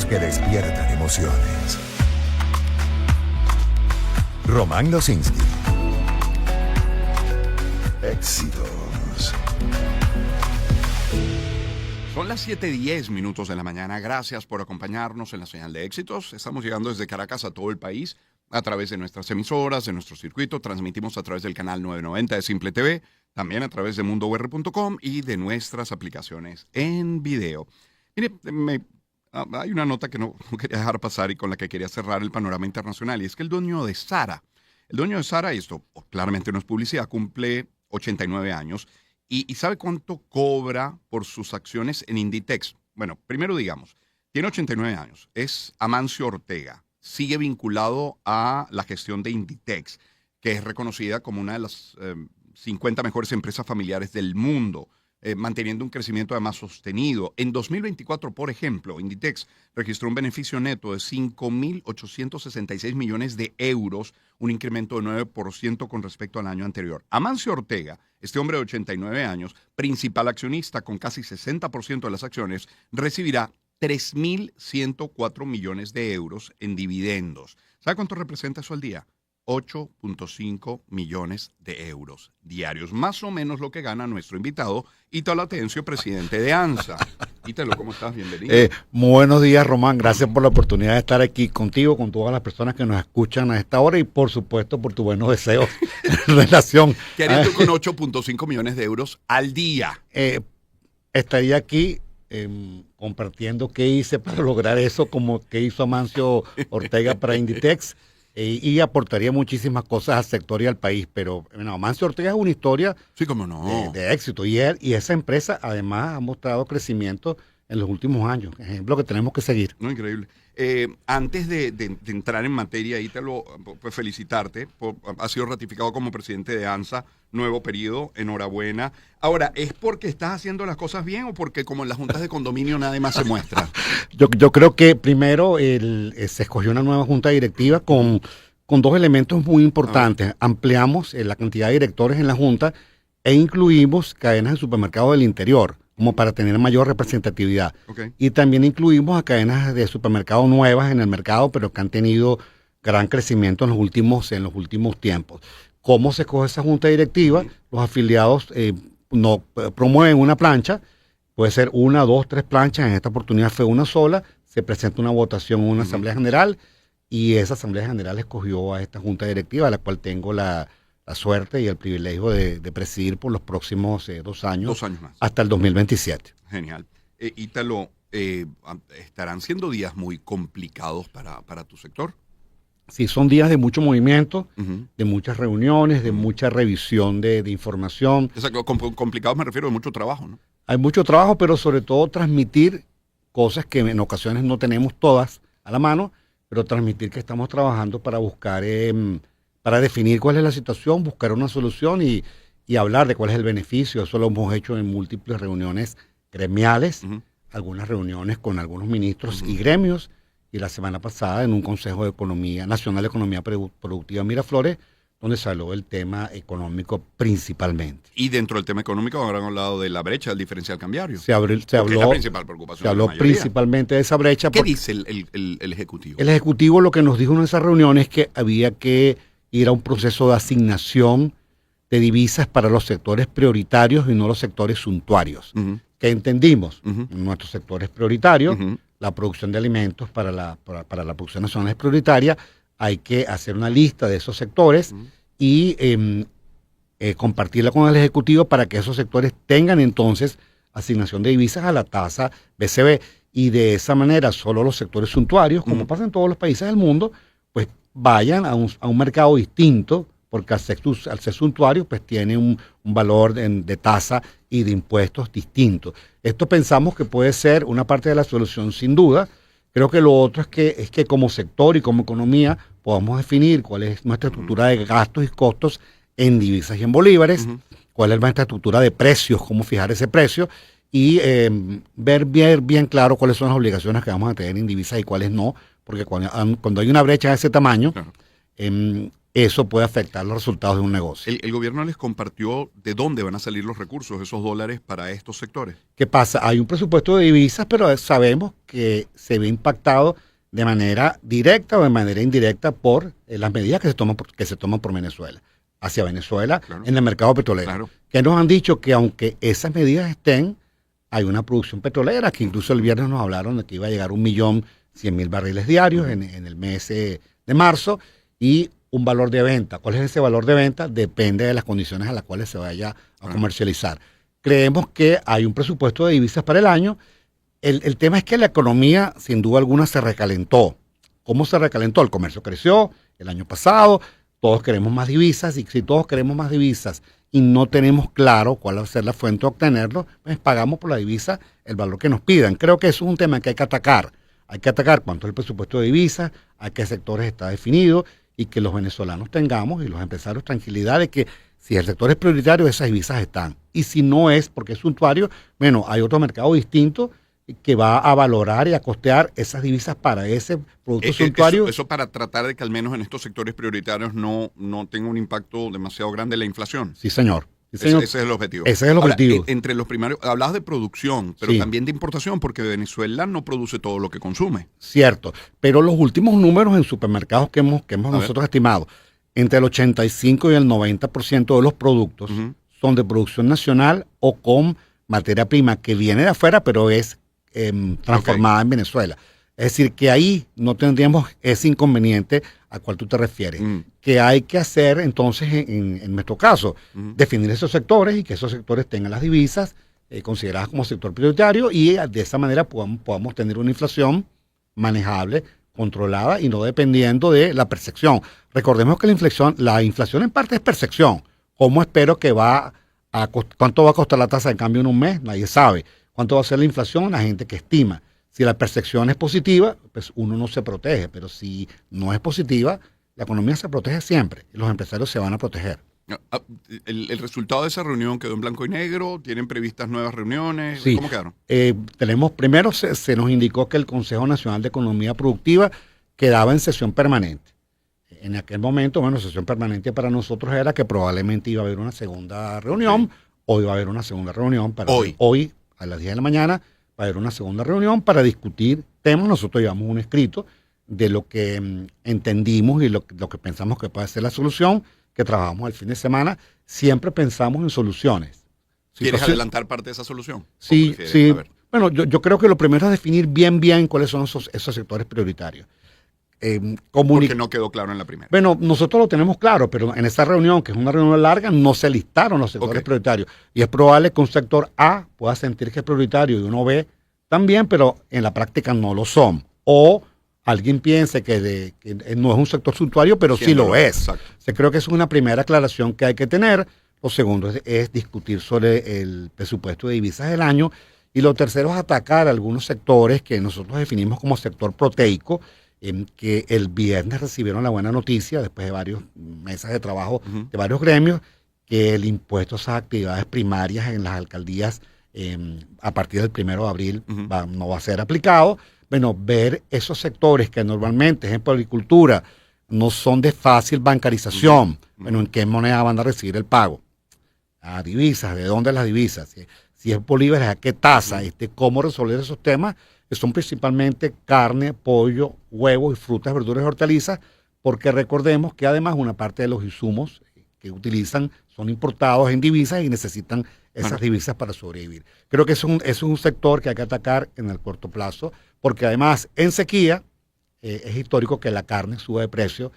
que despiertan emociones. Román Losinski. Éxitos. Son las 7:10 de la mañana. Gracias por acompañarnos en la señal de Éxitos. Estamos llegando desde Caracas a todo el país a través de nuestras emisoras, de nuestro circuito. Transmitimos a través del canal 990 de Simple TV, también a través de mundour.com y de nuestras aplicaciones en video. Mire, hay una nota que no quería dejar pasar y con la que quería cerrar el panorama internacional, y es que el dueño de Zara, y esto claramente no es publicidad, cumple 89 años. ¿Y sabe cuánto cobra por sus acciones en Inditex? Bueno, primero digamos, tiene 89 años, es Amancio Ortega, sigue vinculado a la gestión de Inditex, que es reconocida como una de las 50 mejores empresas familiares del mundo, manteniendo un crecimiento además sostenido. En 2024, por ejemplo, Inditex registró un beneficio neto de 5.866 millones de euros, un incremento de 9% con respecto al año anterior. Amancio Ortega, este hombre de 89 años, principal accionista con casi 60% de las acciones, recibirá 3.104 millones de euros en dividendos. ¿Sabe cuánto representa eso al día? 8.5 millones de euros diarios, más o menos lo que gana nuestro invitado, Ítalo Atencio, presidente de ANSA. Ítalo, ¿cómo estás? Bienvenido. Muy buenos días, Román. Gracias por la oportunidad de estar aquí contigo, con todas las personas que nos escuchan a esta hora y, por supuesto, por tus buenos deseos en relación. ¿Qué harías tú con 8.5 millones de euros al día? Estaría aquí compartiendo qué hice para lograr eso, como que hizo Amancio Ortega para Inditex. Y aportaría muchísimas cosas al sector y al país, pero bueno, Amancio Ortega es una historia sí, cómo no. de éxito, y esa empresa además ha mostrado crecimiento en los últimos años, ejemplo que tenemos que seguir. No, increíble. Antes de entrar en materia, Ítalo, pues felicitarte, has sido ratificado como presidente de ANSA, nuevo periodo, enhorabuena. Ahora, ¿es porque estás haciendo las cosas bien o porque como en las juntas de condominio nadie más se muestra? Yo creo que primero se escogió una nueva junta directiva con dos elementos muy importantes. Ampliamos la cantidad de directores en la junta e incluimos cadenas de supermercados del interior, como para tener mayor representatividad. Okay. Y también incluimos a cadenas de supermercados nuevas en el mercado, pero que han tenido gran crecimiento en los últimos tiempos. ¿Cómo se escoge esa junta directiva? Los afiliados no promueven una plancha, puede ser 1, 2, 3 planchas, en esta oportunidad fue una sola, se presenta una votación en una asamblea general, y esa asamblea general escogió a esta junta directiva, a la cual tengo la suerte y el privilegio de presidir por los próximos 2 años. 2 años más. Hasta el 2027. Genial. Ítalo, ¿estarán siendo días muy complicados para tu sector? Sí, son días de mucho movimiento, de muchas reuniones, de mucha revisión de información. Exacto, complicados me refiero a mucho trabajo, ¿no? Hay mucho trabajo, pero sobre todo transmitir cosas que en ocasiones no tenemos todas a la mano, pero transmitir que estamos trabajando para buscar, para definir cuál es la situación, buscar una solución y hablar de cuál es el beneficio. Eso lo hemos hecho en múltiples reuniones gremiales, algunas reuniones con algunos ministros y gremios, y la semana pasada en un Consejo de Economía Nacional de Economía Productiva Miraflores, donde se habló del tema económico principalmente. Y dentro del tema económico habrán hablado de la brecha del diferencial cambiario. Se habló, es la principal preocupación. Se habló principalmente de esa brecha. ¿Qué dice el Ejecutivo? El Ejecutivo lo que nos dijo en esa reunión es que había que ir a un proceso de asignación de divisas para los sectores prioritarios y no los sectores suntuarios. Que entendimos, nuestros sectores prioritarios, la producción de alimentos para la producción nacional es prioritaria, hay que hacer una lista de esos sectores y compartirla con el Ejecutivo para que esos sectores tengan entonces asignación de divisas a la tasa BCB, y de esa manera solo los sectores suntuarios, como pasa en todos los países del mundo, pues vayan a un mercado distinto, porque al ser suntuario pues tiene un valor de tasa y de impuestos distintos. Esto pensamos que puede ser una parte de la solución sin duda. Creo que lo otro es que como sector y como economía podamos definir cuál es nuestra estructura de gastos y costos en divisas y en bolívares, cuál es nuestra estructura de precios, cómo fijar ese precio, y ver bien claro cuáles son las obligaciones que vamos a tener en divisas y cuáles no, porque cuando hay una brecha de ese tamaño, eso puede afectar los resultados de un negocio. El gobierno les compartió de dónde van a salir los recursos, esos dólares para estos sectores. ¿Qué pasa? Hay un presupuesto de divisas, pero sabemos que se ve impactado de manera directa o de manera indirecta por las medidas que se toman por Venezuela, hacia Venezuela, Claro. en el mercado petrolero. Claro. Que nos han dicho que aunque esas medidas estén, hay una producción petrolera, que incluso el viernes nos hablaron de que iba a llegar 1.100.000 barriles diarios en el mes de marzo, y un valor de venta. ¿Cuál es ese valor de venta? Depende de las condiciones a las cuales se vaya a comercializar. Creemos que hay un presupuesto de divisas para el año. El tema es que la economía, sin duda alguna, se recalentó. ¿Cómo se recalentó? El comercio creció el año pasado, todos queremos más divisas, y si todos queremos más divisas y no tenemos claro cuál va a ser la fuente de obtenerlo, pues pagamos por la divisa el valor que nos pidan. Creo que eso es un tema que hay que atacar. Hay que atacar cuánto es el presupuesto de divisas, a qué sectores está definido, y que los venezolanos tengamos y los empresarios tranquilidad de que si el sector es prioritario, esas divisas están. Y si no es porque es suntuario, bueno, hay otro mercado distinto que va a valorar y a costear esas divisas para ese producto suntuario. Eso para tratar de que al menos en estos sectores prioritarios no tenga un impacto demasiado grande la inflación. Sí, señor. Sí, señor. Ese es el objetivo. Ese es el objetivo. Ahora, entre los primarios, hablabas de producción, pero Sí. también de importación, porque Venezuela no produce todo lo que consume. Cierto, pero los últimos números en supermercados que hemos nosotros estimado, entre el 85 y el 90% de los productos Ujú. son de producción nacional o con materia prima que viene de afuera, pero es transformada en Venezuela. Es decir, que ahí no tendríamos ese inconveniente al cual tú te refieres. Que hay que hacer entonces, en nuestro caso, definir esos sectores y que esos sectores tengan las divisas consideradas como sector prioritario, y de esa manera podamos tener una inflación manejable, controlada y no dependiendo de la percepción. Recordemos que la inflación en parte es percepción. ¿Cómo espero que cuánto va a costar la tasa de cambio en un mes? Nadie sabe. ¿Cuánto va a ser la inflación? La gente que estima. Si la percepción es positiva, pues uno no se protege, pero si no es positiva, la economía se protege siempre y los empresarios se van a proteger. El resultado de esa reunión quedó en blanco y negro. ¿Tienen previstas nuevas reuniones? Sí. ¿Cómo quedaron? Primero se nos indicó que el Consejo Nacional de Economía Productiva quedaba en sesión permanente. En aquel momento, bueno, sesión permanente para nosotros era que probablemente iba a haber una segunda reunión. Sí. Hoy va a haber una segunda reunión. Hoy a las 10 de la mañana va a haber una segunda reunión para discutir temas. Nosotros llevamos un escrito de lo que entendimos y lo que pensamos que puede ser la solución, que trabajamos el fin de semana. Siempre pensamos en soluciones. ¿Quieres adelantar parte de esa solución? Sí. Bueno, yo creo que lo primero es definir bien cuáles son esos sectores prioritarios. Porque no quedó claro en la primera. Bueno, nosotros lo tenemos claro, pero en esa reunión, que es una reunión larga, no se listaron los sectores prioritarios. Y es probable que un sector A pueda sentir que es prioritario y uno B también, pero en la práctica no lo son. O alguien piense que no es un sector suntuario, pero sí lo es. Exacto. Creo que es una primera aclaración que hay que tener. Lo segundo es discutir sobre el presupuesto de divisas del año. Y lo tercero es atacar algunos sectores que nosotros definimos como sector proteico, que el viernes recibieron la buena noticia, después de varios meses de trabajo de varios gremios, que el impuesto a esas actividades primarias en las alcaldías a partir del 1 de abril no va a ser aplicado. Bueno, ver esos sectores que normalmente, ejemplo, agricultura, no son de fácil bancarización. Bueno, ¿en qué moneda van a recibir el pago? A divisas, ¿de dónde las divisas? Si es bolívares, ¿a qué tasa? ¿Cómo resolver esos temas? Que son principalmente carne, pollo, huevos y frutas, verduras y hortalizas, porque recordemos que además una parte de los insumos que utilizan son importados en divisas y necesitan esas divisas para sobrevivir. Creo que es un sector que hay que atacar en el corto plazo, porque además en sequía es histórico que la carne sube de precio,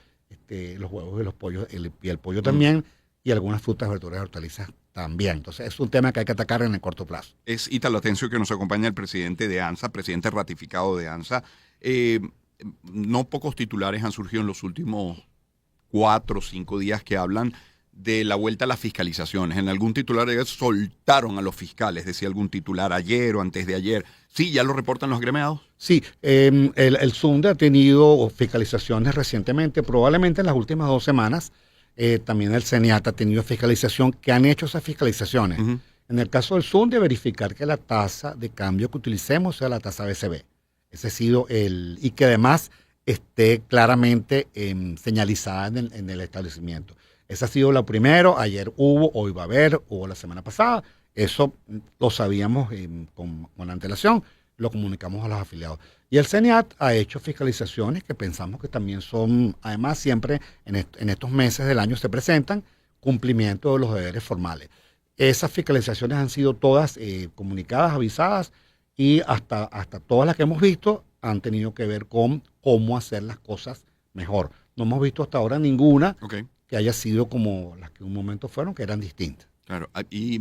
los huevos y los pollos, y el pollo también, y algunas frutas, verduras y hortalizas también. Entonces es un tema que hay que atacar en el corto plazo. Es Ítalo Atencio, que nos acompaña, el presidente de ANSA, presidente ratificado de ANSA. No pocos titulares han surgido en los últimos 4 o 5 días que hablan de la vuelta a las fiscalizaciones. En algún titular soltaron a los fiscales, decía algún titular ayer o antes de ayer. ¿Sí, ya lo reportan los agremiados? Sí, el SUNDE ha tenido fiscalizaciones recientemente, probablemente en las últimas 2 semanas. También el CENIAT ha tenido fiscalización, que han hecho esas fiscalizaciones. En el caso del SUNDE, verificar que la tasa de cambio que utilicemos sea la tasa BCB. Ese ha sido y que además esté claramente señalizada en el establecimiento. Ese ha sido lo primero. Ayer hubo, hoy va a haber, hubo la semana pasada. Eso lo sabíamos con antelación, lo comunicamos a los afiliados. Y el CENIAT ha hecho fiscalizaciones que pensamos que también son, además siempre en estos meses del año se presentan cumplimiento de los deberes formales. Esas fiscalizaciones han sido todas comunicadas, avisadas, y hasta todas las que hemos visto han tenido que ver con cómo hacer las cosas mejor. No hemos visto hasta ahora ninguna que haya sido como las que en un momento fueron, que eran distintas. Claro. Y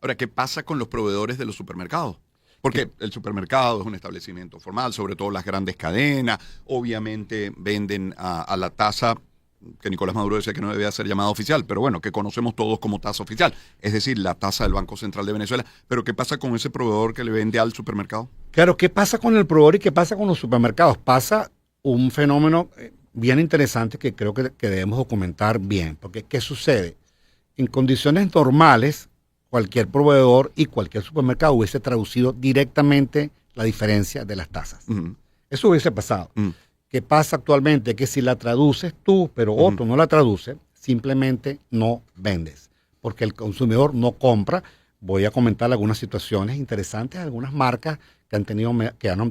ahora, ¿qué pasa con los proveedores de los supermercados? Porque el supermercado es un establecimiento formal, sobre todo las grandes cadenas. Obviamente venden a la tasa que Nicolás Maduro decía que no debía ser llamada oficial, pero bueno, que conocemos todos como tasa oficial, es decir, la tasa del Banco Central de Venezuela. Pero ¿qué pasa con ese proveedor que le vende al supermercado? Claro, ¿qué pasa con el proveedor y qué pasa con los supermercados? Pasa un fenómeno bien interesante que creo que debemos documentar bien, porque ¿qué sucede? En condiciones normales, cualquier proveedor y cualquier supermercado hubiese traducido directamente la diferencia de las tasas. Eso hubiese pasado. ¿Qué pasa actualmente? Que si la traduces tú, pero otro no la traduce, simplemente no vendes, porque el consumidor no compra. Voy a comentar algunas situaciones interesantes, algunas marcas que han tenido,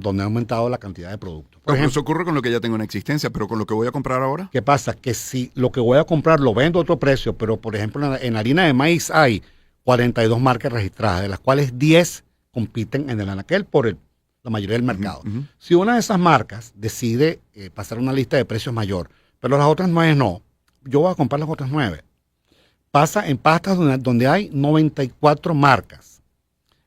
donde ha aumentado la cantidad de productos. Por ejemplo, eso ocurre con lo que ya tengo en existencia, pero con lo que voy a comprar ahora. ¿Qué pasa? Que si lo que voy a comprar lo vendo a otro precio, pero por ejemplo en harina de maíz hay 42 marcas registradas, de las cuales 10 compiten en el anaquel por la mayoría del mercado. Si una de esas marcas decide pasar una lista de precios mayor, pero las otras 9 no, yo voy a comprar las otras 9. Pasa en pastas donde hay 94 marcas,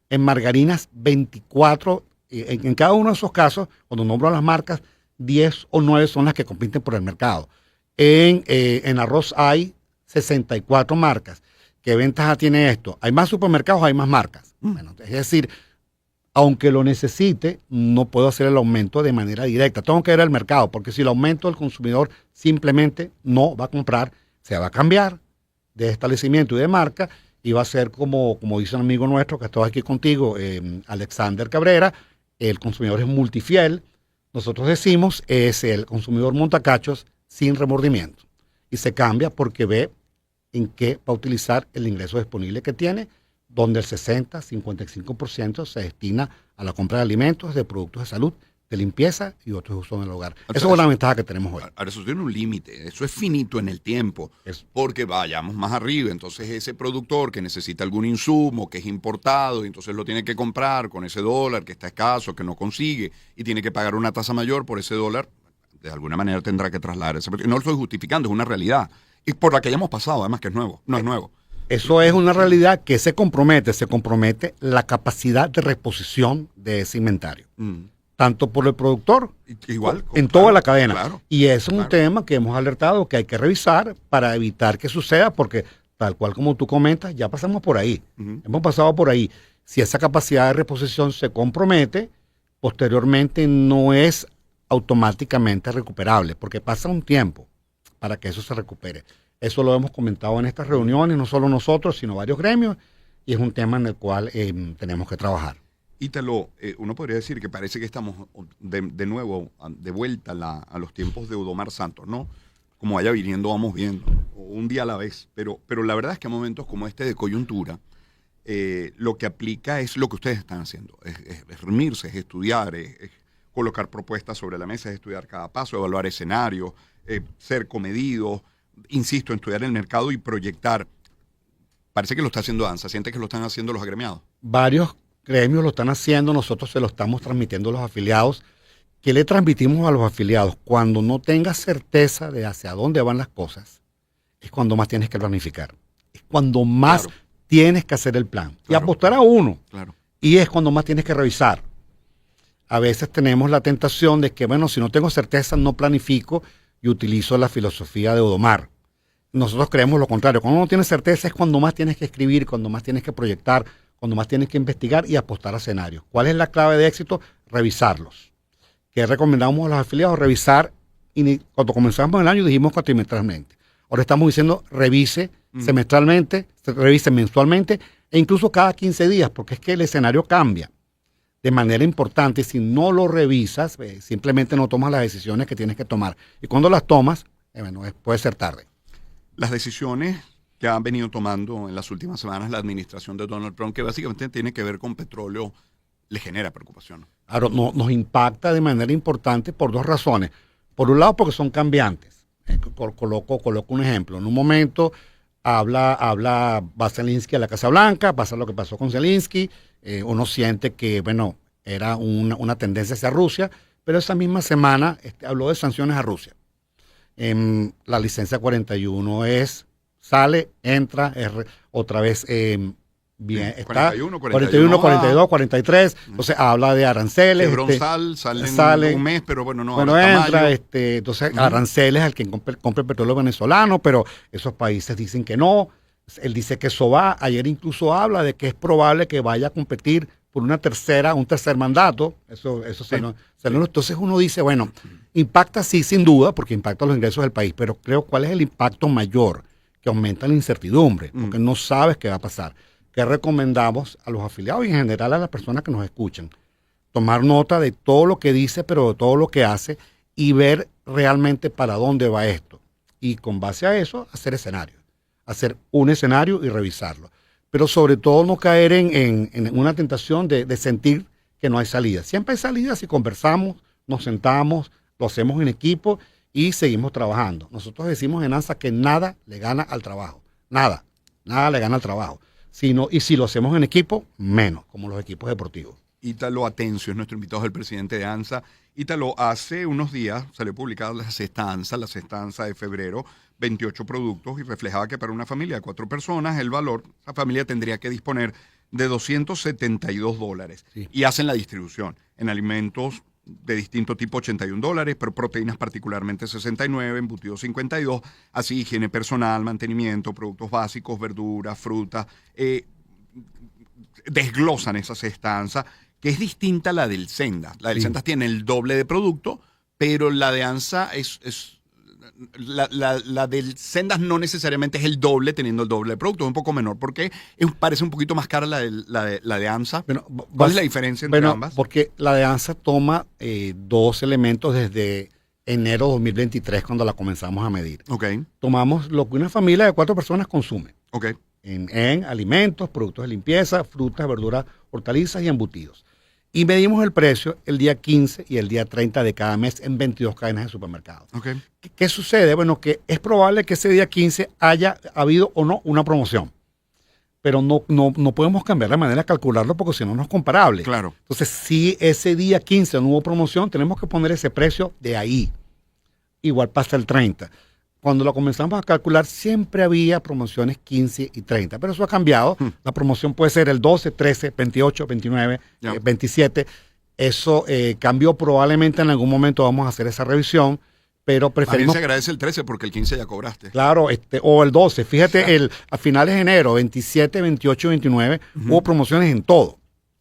en margarinas 24, en cada uno de esos casos, cuando nombro las marcas, 10 o 9 son las que compiten por el mercado. En arroz hay 64 marcas. ¿Qué ventaja tiene esto? Hay más supermercados, hay más marcas. Bueno, es decir, aunque lo necesite, no puedo hacer el aumento de manera directa. Tengo que ir al mercado, porque si el aumento del consumidor simplemente no va a comprar, se va a cambiar de establecimiento y de marca, y va a ser como dice un amigo nuestro que está aquí contigo, Alexander Cabrera, el consumidor es multifiel. Nosotros decimos, es el consumidor montacachos sin remordimiento. Y se cambia porque ve en qué va a utilizar el ingreso disponible que tiene, donde el 60-55% se destina a la compra de alimentos, de productos de salud, de limpieza y otros usos en el hogar. Esa es una ventaja que tenemos hoy. Ahora, eso tiene un límite, eso es finito en el tiempo, porque vayamos más arriba, entonces ese productor que necesita algún insumo, que es importado, y entonces lo tiene que comprar con ese dólar que está escaso, que no consigue, y tiene que pagar una tasa mayor por ese dólar, de alguna manera tendrá que trasladar ese precio. No lo estoy justificando, es una realidad, y por la que hayamos pasado, además que es nuevo, no es nuevo. Eso es una realidad que se compromete la capacidad de reposición de ese inventario. Tanto por el productor, igual, en toda la cadena. Claro, y es un tema que hemos alertado que hay que revisar para evitar que suceda, porque tal cual como tú comentas, ya pasamos por ahí. Hemos pasado por ahí. Si esa capacidad de reposición se compromete, posteriormente no es automáticamente recuperable, porque pasa un tiempo para que eso se recupere. Eso lo hemos comentado en estas reuniones, no solo nosotros, sino varios gremios, y es un tema en el cual tenemos que trabajar. Ítalo, uno podría decir que parece que estamos de nuevo, de vuelta a los tiempos de Udomar Santos, ¿no? Como vaya viniendo, vamos viendo, un día a la vez. Pero la verdad es que a momentos como este de coyuntura, lo que aplica es lo que ustedes están haciendo. Es reunirse, es estudiar, es colocar propuestas sobre la mesa, es estudiar cada paso, evaluar escenarios, ser comedidos, insisto, en estudiar el mercado y proyectar. Parece que lo está haciendo ANSA. ¿Siente que lo están haciendo los agremiados? Varios gremios lo están haciendo, nosotros se lo estamos transmitiendo a los afiliados. ¿Qué le transmitimos a los afiliados? Cuando no tengas certeza de hacia dónde van las cosas, es cuando más tienes que planificar. Es cuando más tienes que hacer el plan. Y apostar a uno. Y es cuando más tienes que revisar. A veces tenemos la tentación de que, bueno, si no tengo certeza, no planifico y utilizo la filosofía de Udomar. Nosotros creemos lo contrario. Cuando no tienes certeza es cuando más tienes que escribir, cuando más tienes que proyectar, cuando más tienes que investigar y apostar a escenarios. ¿Cuál es la clave de éxito? Revisarlos. ¿Qué recomendamos a los afiliados? Revisar. Y cuando comenzamos el año dijimos cuatrimestralmente. Ahora estamos diciendo revise semestralmente, revise mensualmente e incluso cada 15 días, porque es que el escenario cambia. de manera importante. Si no lo revisas, simplemente no tomas las decisiones que tienes que tomar. Y cuando las tomas, puede ser tarde. Las decisiones que han venido tomando en las últimas semanas la administración de Donald Trump, que básicamente tiene que ver con petróleo, le genera preocupación. Claro, nos impacta de manera importante por dos razones. Por un lado, porque son cambiantes. Coloco un ejemplo. En un momento va Zelensky a la Casa Blanca, pasa lo que pasó con Zelensky, uno siente que, bueno, era una tendencia hacia Rusia, pero esa misma semana habló de sanciones a Rusia. La licencia 41 sale, entra, otra vez bien, está 41, 42, 43, entonces habla de aranceles. Chevron sale en un mes, pero bueno, no, bueno, entra, entonces aranceles al que compre el petróleo venezolano, pero esos países dicen que no. Él dice que eso va. Ayer incluso habla de que es probable que vaya a competir por un tercer mandato. Eso sí. Entonces uno dice, bueno, impacta sí, sin duda, porque impacta los ingresos del país, pero creo cuál es el impacto mayor, que aumenta la incertidumbre, porque no sabes qué va a pasar. ¿Qué recomendamos a los afiliados y en general a las personas que nos escuchan? Tomar nota de todo lo que dice, pero de todo lo que hace y ver realmente para dónde va esto. Y con base a eso, hacer escenarios. Hacer un escenario y revisarlo. Pero sobre todo no caer en una tentación de sentir que no hay salida. Siempre hay salida si conversamos, nos sentamos, lo hacemos en equipo y seguimos trabajando. Nosotros decimos en ANSA que nada le gana al trabajo. Nada le gana al trabajo. Y si lo hacemos en equipo, menos, como los equipos deportivos. Ítalo Atencio es nuestro invitado, el presidente de ANSA. Ítalo, hace unos días salió publicada la sexta ANSA de febrero, 28 productos, y reflejaba que para una familia de 4 personas, el valor, la familia tendría que disponer de $272. Sí. Y hacen la distribución en alimentos de distinto tipo, $81, pero proteínas particularmente 69, embutidos 52, así higiene personal, mantenimiento, productos básicos, verduras, frutas, desglosan esa sexta ANSA, que es distinta a la del Sendas. La del Sendas tiene el doble de producto, pero la de ANSA la del Sendas no necesariamente es el doble, teniendo el doble de producto, es un poco menor, porque parece un poquito más cara la de ANSA. Bueno, ¿cuál es la diferencia entre ambas? Porque la de ANSA toma 2 elementos desde enero de 2023, cuando la comenzamos a medir. Okay. Tomamos lo que una familia de 4 personas consume. Okay. En alimentos, productos de limpieza, frutas, verduras, hortalizas y embutidos. Y medimos el precio el día 15 y el día 30 de cada mes en 22 cadenas de supermercados. Okay. ¿Qué sucede? Bueno, que es probable que ese día 15 haya habido o no una promoción. Pero no podemos cambiar la manera de calcularlo porque si no, no es comparable. Claro. Entonces, si ese día 15 no hubo promoción, tenemos que poner ese precio de ahí. Igual pasa el 30. Cuando lo comenzamos a calcular, siempre había promociones 15 y 30, pero eso ha cambiado. La promoción puede ser el 12, 13, 28, 29, 27. Eso cambió, probablemente en algún momento vamos a hacer esa revisión, pero preferimos... A mí se agradece el 13 porque el 15 ya cobraste. Claro, o el 12. Fíjate, a finales de enero, 27, 28 y 29, hubo promociones en todo,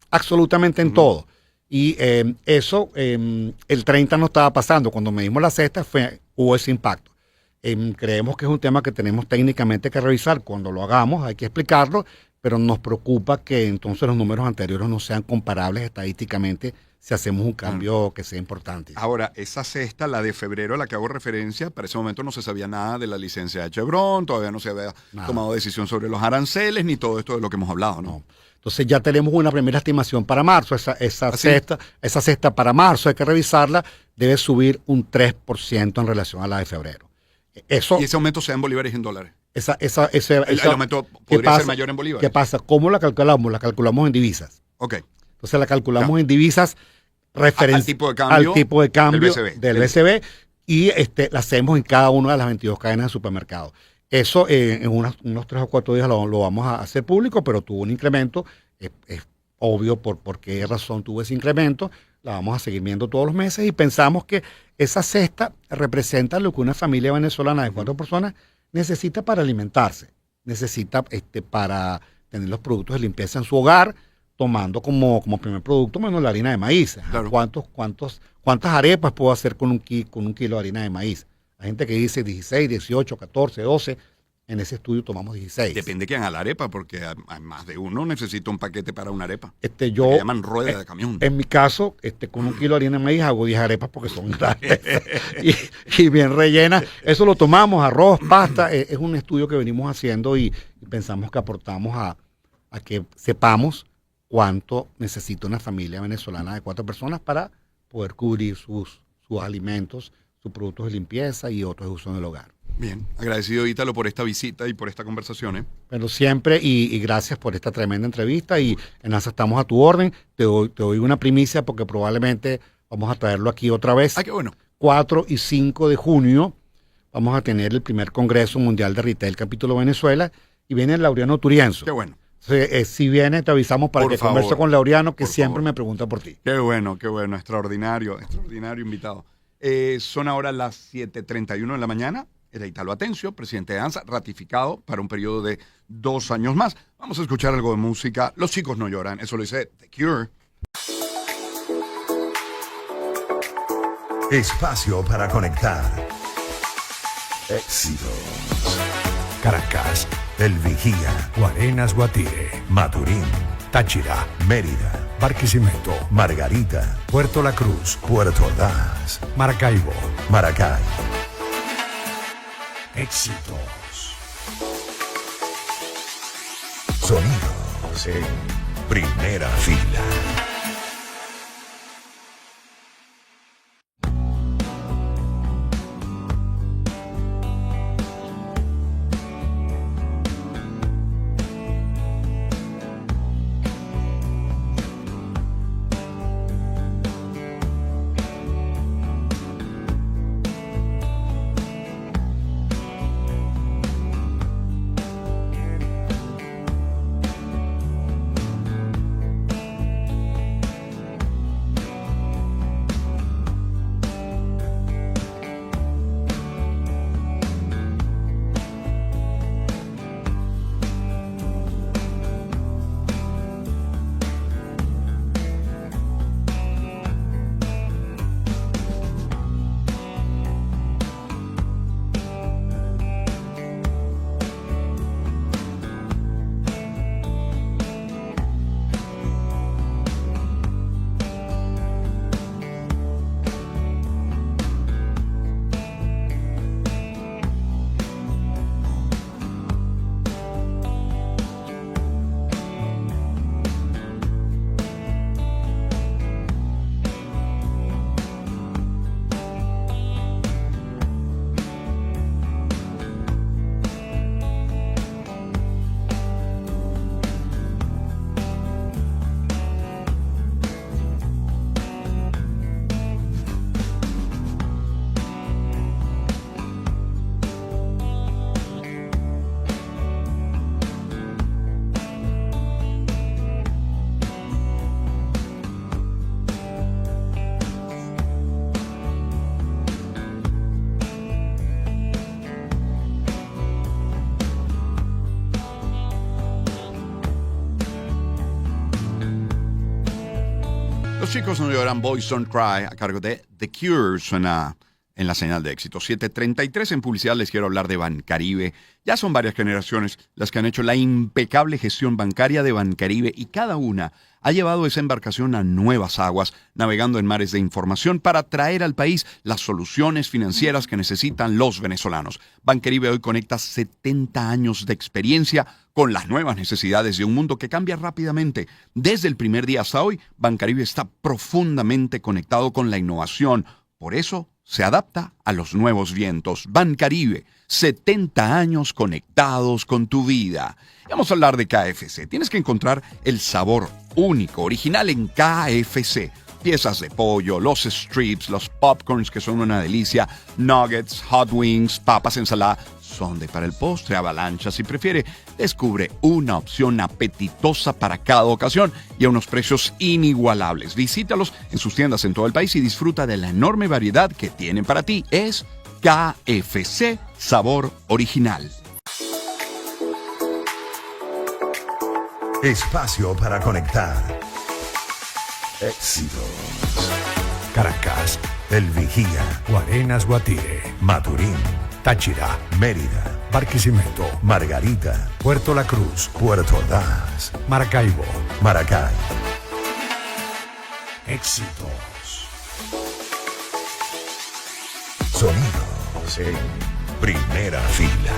absolutamente en todo. Y eso, el 30 no estaba pasando. Cuando medimos la cesta, hubo ese impacto. Creemos que es un tema que tenemos técnicamente que revisar. Cuando lo hagamos hay que explicarlo, pero nos preocupa que entonces los números anteriores no sean comparables estadísticamente si hacemos un cambio que sea importante. Ahora, esa cesta, la de febrero a la que hago referencia, para ese momento no se sabía nada de la licencia de Chevron, todavía no se había tomado decisión sobre los aranceles, ni todo esto de lo que hemos hablado, ¿no? Entonces ya tenemos una primera estimación para marzo. Esa cesta para marzo hay que revisarla, debe subir un 3% en relación a la de febrero. ¿Y ese aumento sea en bolívares y en dólares? El aumento podría ser mayor en bolívares. ¿Qué pasa? ¿Cómo la calculamos? La calculamos en divisas. Ok. Entonces la calculamos en divisas al tipo de cambio del BCB y la hacemos en cada una de las 22 cadenas de supermercados. Eso en unos 3 o 4 días lo vamos a hacer público, pero tuvo un incremento. Es obvio por qué razón tuvo ese incremento. La vamos a seguir viendo todos los meses y pensamos que esa cesta representa lo que una familia venezolana de 4 personas necesita para alimentarse, necesita para tener los productos de limpieza en su hogar, tomando como primer producto menos la harina de maíz. Claro. ¿Cuántas arepas puedo hacer con un kilo de harina de maíz? Hay gente que dice 16, 18, 14, 12. En ese estudio tomamos 16. Depende quién haga la arepa, porque hay más de uno necesita un paquete para una arepa. Yo, Le llaman rueda de camión. En mi caso, con 1 kilo de harina de maíz hago 10 arepas porque son grandes y bien rellenas. Eso lo tomamos, arroz, pasta. Es un estudio que venimos haciendo y pensamos que aportamos a que sepamos cuánto necesita una familia venezolana de 4 personas para poder cubrir sus alimentos, sus productos de limpieza y otros de uso en el hogar. Bien, agradecido Ítalo por esta visita y por esta conversación. Pero siempre, y gracias por esta tremenda entrevista, y en NASA estamos a tu orden. Te doy una primicia porque probablemente vamos a traerlo aquí otra vez. Qué bueno. 4 y 5 de junio vamos a tener el primer Congreso Mundial de Retail Capítulo Venezuela y viene Laureano Turienzo. Qué bueno. Si viene, te avisamos para que converse con Laureano, que siempre me pregunta por ti. Qué bueno, extraordinario invitado. Son ahora las 7:31 de la mañana. Era Ítalo Atencio, presidente de ANSA, ratificado para un periodo de 2 años más. Vamos a escuchar algo de música. Los chicos no lloran, eso lo dice The Cure. Espacio para conectar. Éxitos. Caracas, El Vigía. Guarenas, Guatire, Maturín. Táchira, Mérida. Barquisimeto, Margarita. Puerto La Cruz, Puerto Ordaz. Maracaibo. Maracay. Éxitos. Sonidos en primera fila. Los chicos no lloran, Boys Don't Cry, a cargo de The Cure, suena en la señal de éxito. 7:33 en publicidad les quiero hablar de Bancaribe. Ya son varias generaciones las que han hecho la impecable gestión bancaria de Bancaribe y cada una ha llevado esa embarcación a nuevas aguas, navegando en mares de información para traer al país las soluciones financieras que necesitan los venezolanos. Bancaribe hoy conecta 70 años de experiencia con las nuevas necesidades de un mundo que cambia rápidamente. Desde el primer día hasta hoy, Bancaribe está profundamente conectado con la innovación. Por eso se adapta a los nuevos vientos. Bancaribe, 70 años conectados con tu vida. Y vamos a hablar de KFC. Tienes que encontrar el sabor único, original en KFC. Piezas de pollo, los strips, los popcorns que son una delicia, nuggets, hot wings, papas, ensalada, sundae para el postre, avalancha si prefiere. Descubre una opción apetitosa para cada ocasión y a unos precios inigualables. Visítalos en sus tiendas en todo el país y disfruta de la enorme variedad que tienen para ti. Es KFC Sabor Original. Espacio para conectar. Éxitos. Caracas, El Vigía. Guarenas, Guatire, Maturín. Táchira, Mérida. Barquisimeto, Margarita, Puerto La Cruz, Puerto Ordaz, Maracaibo. Maracay. Éxitos. Sonidos en primera fila.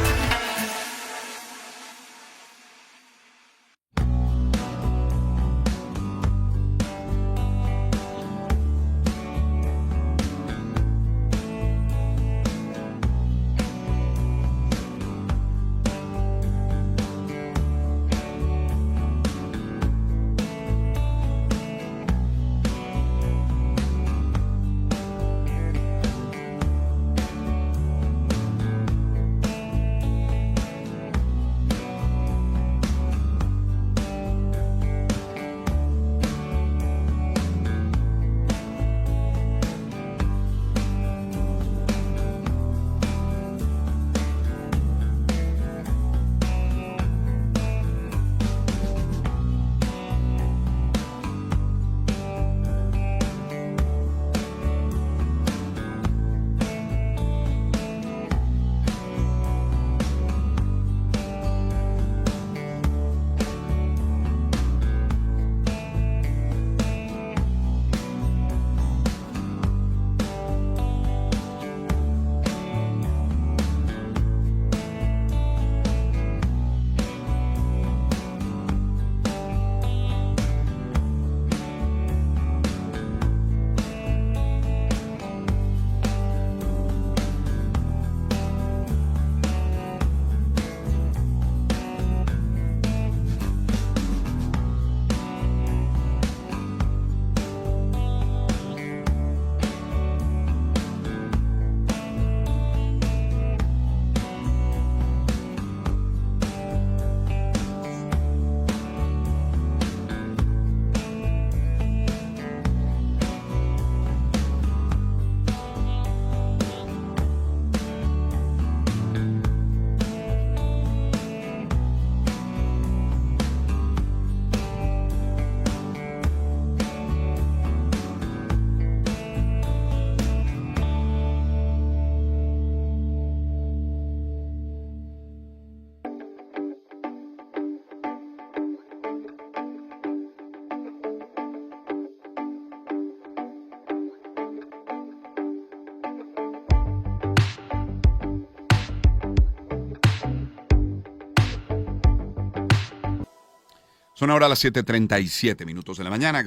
Son ahora las 7:37 minutos de la mañana.